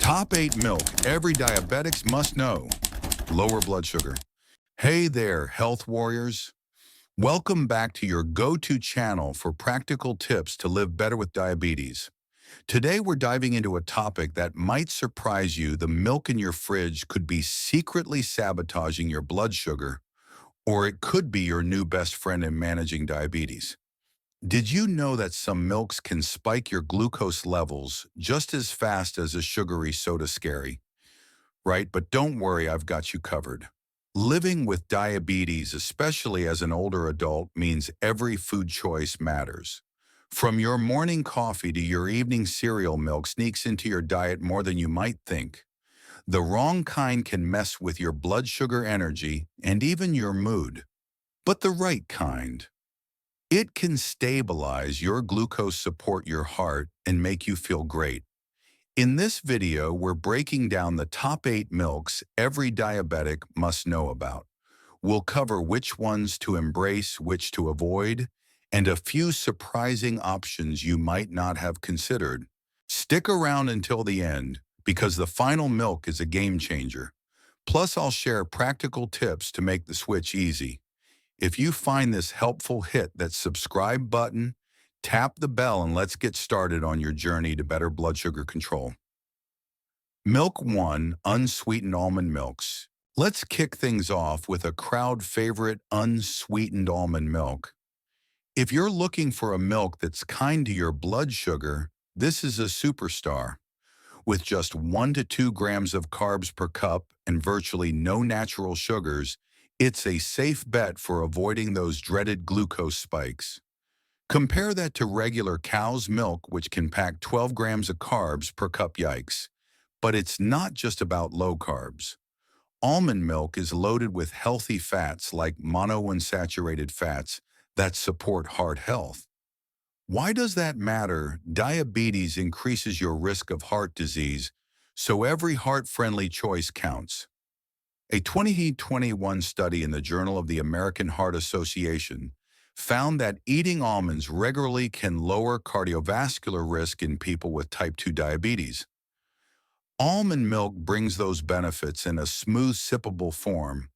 Top 8 milk every diabetics must know. Lower blood sugar. Hey there, health warriors. Welcome back to your go-to channel for practical tips to live better with diabetes. Today we're diving into a topic that might surprise you. The milk in your fridge could be secretly sabotaging your blood sugar, or it could be your new best friend in managing diabetes. Did you know that some milks can spike your glucose levels just as fast as a sugary soda scary? Right? But don't worry, I've got you covered. Living with diabetes, especially as an older adult, means every food choice matters. From your morning coffee to your evening cereal, milk sneaks into your diet more than you might think. The wrong kind can mess with your blood sugar, energy, and even your mood. But the right kind, it can stabilize your glucose, support your heart, and make you feel great. In this video, we're breaking down the top 8 milks every diabetic must know about. We'll cover which ones to embrace, which to avoid, and a few surprising options you might not have considered. Stick around until the end, because the final milk is a game changer. Plus, I'll share practical tips to make the switch easy. If you find this helpful, hit that subscribe button, tap the bell, and let's get started on your journey to better blood sugar control. Milk 1, unsweetened almond milks. Let's kick things off with a crowd favorite, unsweetened almond milk. If you're looking for a milk that's kind to your blood sugar, this is a superstar. With just 1 to 2 grams of carbs per cup and virtually no natural sugars, it's a safe bet for avoiding those dreaded glucose spikes. Compare that to regular cow's milk, which can pack 12 grams of carbs per cup. Yikes. But it's not just about low carbs. Almond milk is loaded with healthy fats like monounsaturated fats that support heart health. Why does that matter? Diabetes increases your risk of heart disease, so every heart-friendly choice counts. A 2021 study in the Journal of the American Heart Association found that eating almonds regularly can lower cardiovascular risk in people with type 2 diabetes. Almond milk brings those benefits in a smooth, sippable form.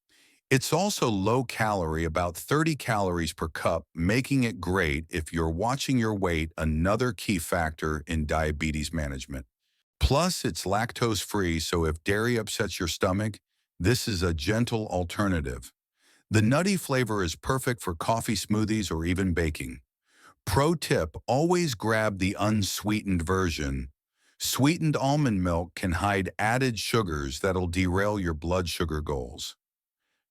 It's also low-calorie, about 30 calories per cup, making it great if you're watching your weight, another key factor in diabetes management. Plus, it's lactose-free, so if dairy upsets your stomach, this is a gentle alternative. The nutty flavor is perfect for coffee, smoothies, or even baking. Pro tip, always grab the unsweetened version. Sweetened almond milk can hide added sugars that'll derail your blood sugar goals.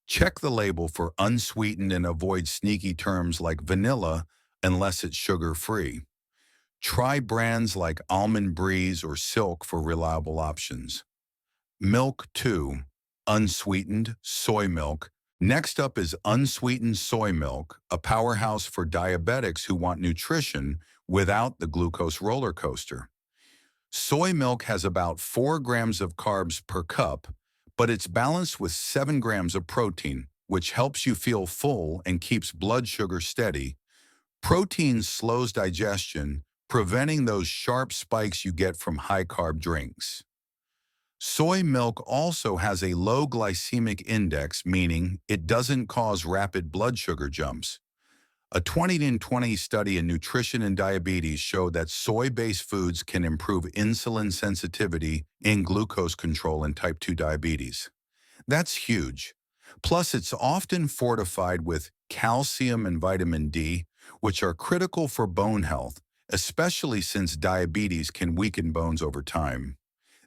Check the label for unsweetened and avoid sneaky terms like vanilla unless it's sugar-free. Try brands like Almond Breeze or Silk for reliable options. Milk 2, unsweetened soy milk. Next up is unsweetened soy milk, a powerhouse for diabetics who want nutrition without the glucose roller coaster. Soy milk has about 4 grams of carbs per cup, but it's balanced with 7 grams of protein, which helps you feel full and keeps blood sugar steady. Protein slows digestion, preventing those sharp spikes you get from high-carb drinks. Soy milk also has a low glycemic index, meaning it doesn't cause rapid blood sugar jumps. A 2020 study in nutrition and diabetes showed that soy-based foods can improve insulin sensitivity and glucose control in type 2 diabetes. That's huge. Plus, it's often fortified with calcium and vitamin D, which are critical for bone health, especially since diabetes can weaken bones over time.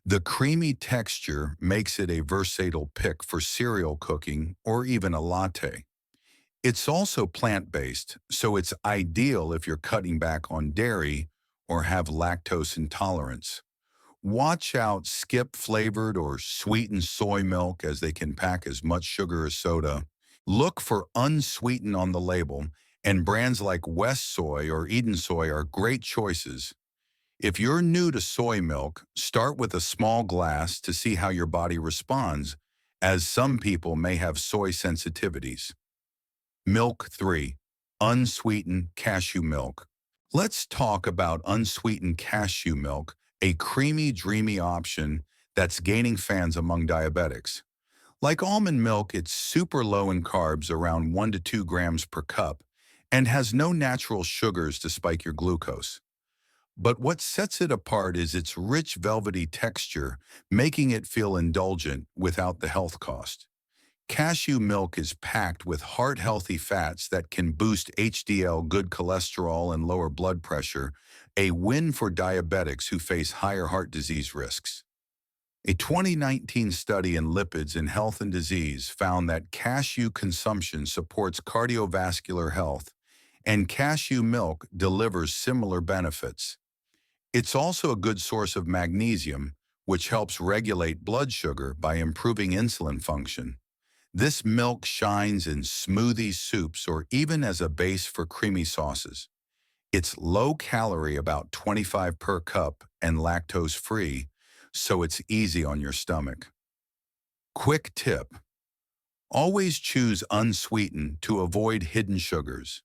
The creamy texture makes it a versatile pick for cereal cooking or even a latte. It's also plant-based, so it's ideal if you're cutting back on dairy or have lactose intolerance. Watch out, skip flavored or sweetened soy milk, as they can pack as much sugar as soda. Look for unsweetened on the label, and brands like West Soy or Eden Soy are great choices. If you're new to soy milk, start with a small glass to see how your body responds, as some people may have soy sensitivities. Milk 3, unsweetened cashew milk. Let's talk about unsweetened cashew milk, a creamy, dreamy option that's gaining fans among diabetics. Like almond milk, it's super low in carbs, around 1 to 2 grams per cup, and has no natural sugars to spike your glucose. But what sets it apart is its rich, velvety texture, making it feel indulgent without the health cost. Cashew milk is packed with heart-healthy fats that can boost HDL, good cholesterol, and lower blood pressure, a win for diabetics who face higher heart disease risks. A 2019 study in Lipids in Health and Disease found that cashew consumption supports cardiovascular health, and cashew milk delivers similar benefits. It's also a good source of magnesium, which helps regulate blood sugar by improving insulin function. This milk shines in smoothies, soups, or even as a base for creamy sauces. It's low-calorie, about 25 per cup, and lactose-free, so it's easy on your stomach. Quick tip: always choose unsweetened to avoid hidden sugars.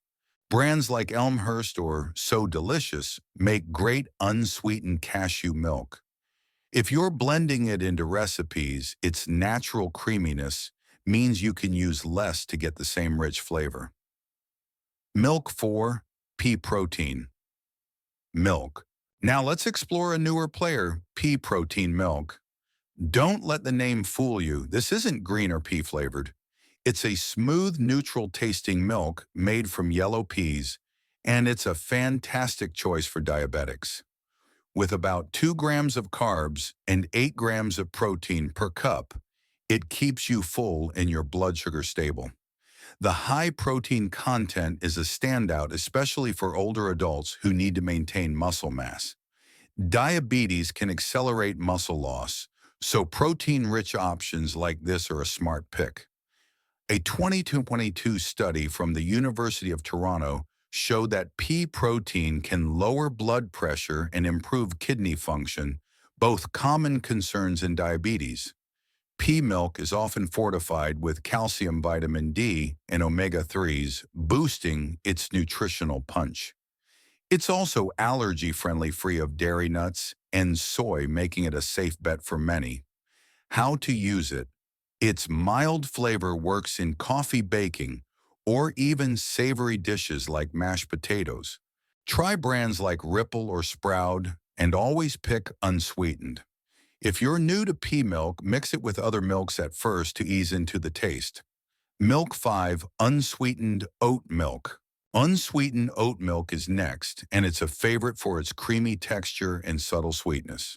Brands like Elmhurst or So Delicious make great unsweetened cashew milk. If you're blending it into recipes, its natural creaminess means you can use less to get the same rich flavor. Milk 4, pea protein. Milk. Now let's explore a newer player, pea protein milk. Don't let the name fool you. This isn't green or pea flavored. It's a smooth, neutral tasting milk made from yellow peas, and it's a fantastic choice for diabetics. With about 2 grams of carbs and 8 grams of protein per cup, it keeps you full and your blood sugar stable. The high protein content is a standout, especially for older adults who need to maintain muscle mass. Diabetes can accelerate muscle loss, so protein-rich options like this are a smart pick. A 2022 study from the University of Toronto showed that pea protein can lower blood pressure and improve kidney function, both common concerns in diabetes. Pea milk is often fortified with calcium, vitamin D, and omega-3s, boosting its nutritional punch. It's also allergy-friendly, free of dairy, nuts, and soy, making it a safe bet for many. How to use it: its mild flavor works in coffee, baking, or even savory dishes like mashed potatoes. Try brands like Ripple or Sprout, and always pick unsweetened. If you're new to pea milk, mix it with other milks at first to ease into the taste. Milk 5, unsweetened oat milk. Unsweetened oat milk is next, and it's a favorite for its creamy texture and subtle sweetness.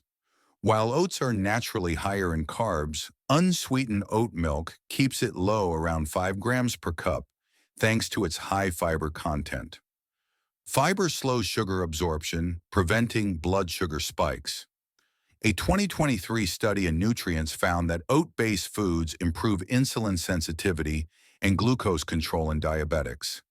While oats are naturally higher in carbs, unsweetened oat milk keeps it low, around 5 grams per cup, thanks to its high fiber content. Fiber slows sugar absorption, preventing blood sugar spikes. A 2023 study in Nutrients found that oat-based foods improve insulin sensitivity and glucose control in diabetics.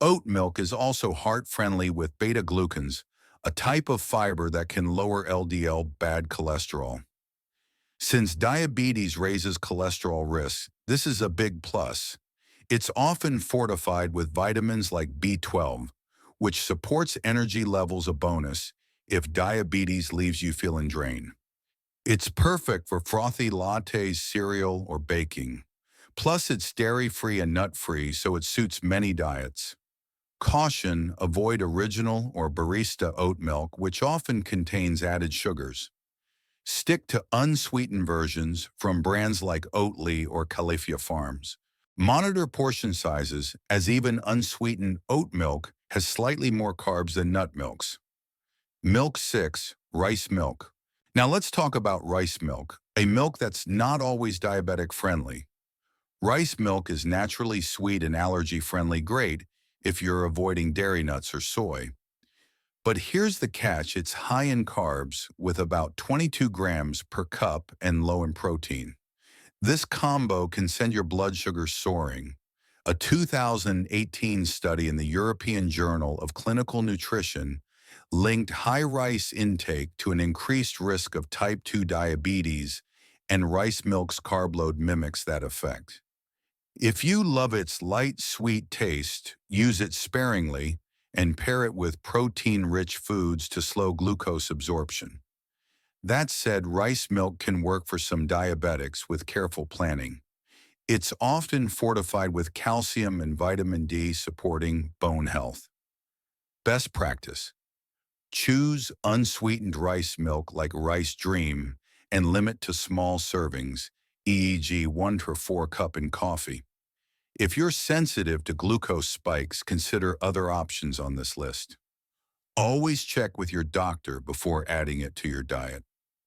Oat milk is also heart-friendly with beta-glucans, a type of fiber that can lower LDL, bad cholesterol. Since diabetes raises cholesterol risks, this is a big plus. It's often fortified with vitamins like B12, which supports energy levels, a bonus if diabetes leaves you feeling drained. It's perfect for frothy lattes, cereal, or baking. Plus, it's dairy-free and nut-free, so it suits many diets. Caution: avoid original or barista oat milk, which often contains added sugars. Stick to unsweetened versions from brands like Oatly or Califia Farms. Monitor portion sizes, as even unsweetened oat milk has slightly more carbs than nut milks. Milk 6, rice milk. Now let's talk about rice milk, a milk that's not always diabetic friendly. Rice milk is naturally sweet and allergy friendly, great if you're avoiding dairy, nuts, or soy. But here's the catch: it's high in carbs with about 22 grams per cup and low in protein. This combo can send your blood sugar soaring. A 2018 study in the European Journal of Clinical Nutrition linked high rice intake to an increased risk of type 2 diabetes, and rice milk's carb load mimics that effect. If you love its light, sweet taste, use it sparingly and pair it with protein-rich foods to slow glucose absorption. That said, rice milk can work for some diabetics with careful planning. It's often fortified with calcium and vitamin D supporting bone health. Best practice: choose unsweetened rice milk like Rice Dream and limit to small servings, e.g. 1 to 4 cup in coffee. If you're sensitive to glucose spikes, consider other options on this list. Always check with your doctor before adding it to your diet.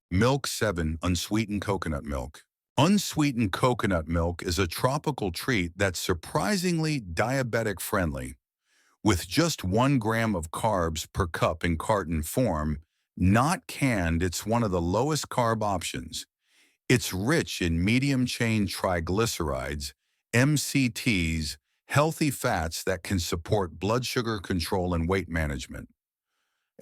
Milk 7. Unsweetened coconut milk. Unsweetened coconut milk is a tropical treat that's surprisingly diabetic-friendly. With just 1 gram of carbs per cup in carton form, not canned, it's one of the lowest carb options. It's rich in medium-chain triglycerides, MCTs, healthy fats that can support blood sugar control and weight management.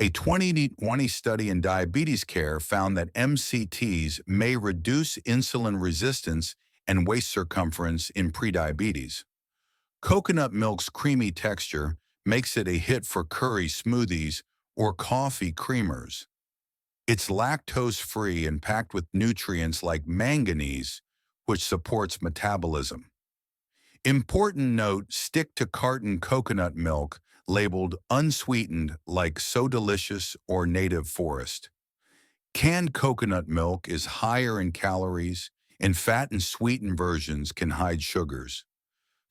A 2020 study in diabetes care found that MCTs may reduce insulin resistance and waist circumference in prediabetes. Coconut milk's creamy texture makes it a hit for curry smoothies or coffee creamers. It's lactose-free and packed with nutrients like manganese, which supports metabolism. Important note: stick to carton coconut milk labeled unsweetened like So Delicious or Native Forest. Canned coconut milk is higher in calories, and fat and sweetened versions can hide sugars.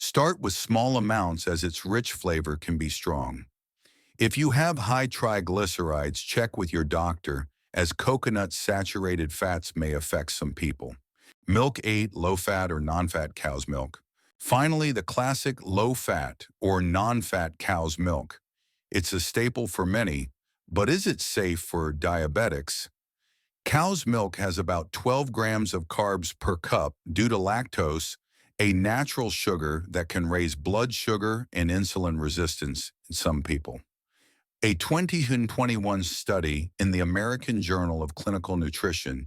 Start with small amounts as its rich flavor can be strong. If you have high triglycerides, check with your doctor, as coconut-saturated fats may affect some people. Milk 8. Low-fat or non-fat cow's milk. Finally, the classic low-fat or non-fat cow's milk. It's a staple for many, but is it safe for diabetics? Cow's milk has about 12 grams of carbs per cup due to lactose, a natural sugar that can raise blood sugar and insulin resistance in some people. A 2021 study in the American Journal of Clinical Nutrition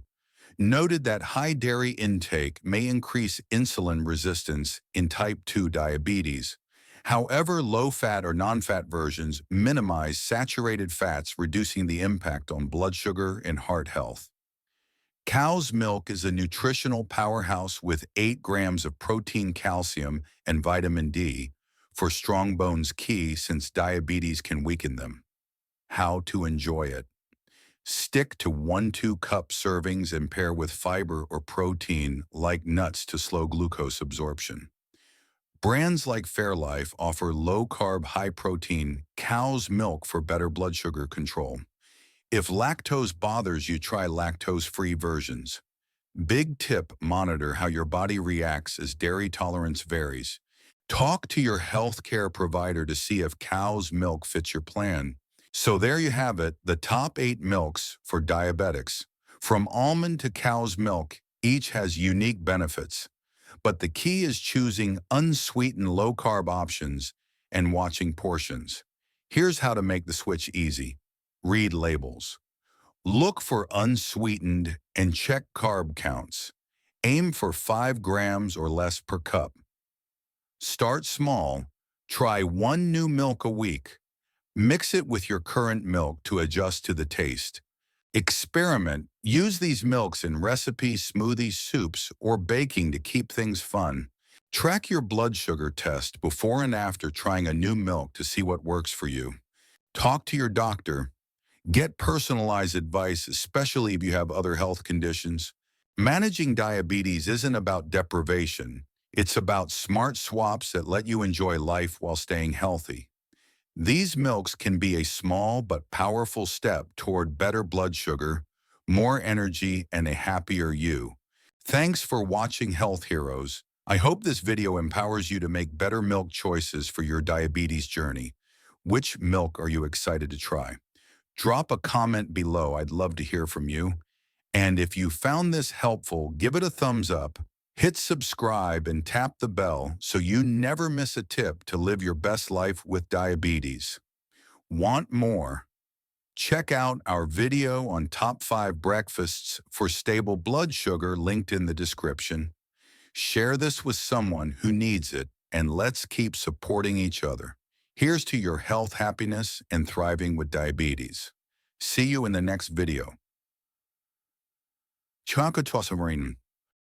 noted that high dairy intake may increase insulin resistance in type 2 diabetes. However, low-fat or non-fat versions minimize saturated fats, reducing the impact on blood sugar and heart health. Cow's milk is a nutritional powerhouse with 8 grams of protein, calcium, and vitamin D, for strong bones key since diabetes can weaken them. How to enjoy it: stick to 1–2 cup servings and pair with fiber or protein like nuts to slow glucose absorption. Brands like Fairlife offer low-carb, high-protein cow's milk for better blood sugar control. If lactose bothers you, try lactose-free versions. Big tip: monitor how your body reacts as dairy tolerance varies. Talk to your healthcare provider to see if cow's milk fits your plan. So there you have it, the top 8 milks for diabetics. From almond to cow's milk, each has unique benefits. But the key is choosing unsweetened low-carb options and watching portions. Here's how to make the switch easy. Read labels. Look for unsweetened and check carb counts. Aim for 5 grams or less per cup. Start small. Try 1 new milk a week. Mix it with your current milk to adjust to the taste. Experiment. Use these milks in recipes, smoothies, soups, or baking to keep things fun. Track your blood sugar test before and after trying a new milk to see what works for you. Talk to your doctor. Get personalized advice, especially if you have other health conditions. Managing diabetes isn't about deprivation. It's about smart swaps that let you enjoy life while staying healthy. These milks can be a small but powerful step toward better blood sugar, more energy, and a happier you. Thanks for watching, Health Heroes. I hope this video empowers you to make better milk choices for your diabetes journey. Which milk are you excited to try? Drop a comment below. I'd love to hear from you. And if you found this helpful, give it a thumbs up, hit subscribe, and tap the bell so you never miss a tip to live your best life with diabetes. Want more? Check out our video on top 5 breakfasts for stable blood sugar linked in the description. Share this with someone who needs it, and let's keep supporting each other. Here's to your health, happiness, and thriving with diabetes. See you in the next video. Chakotosamarin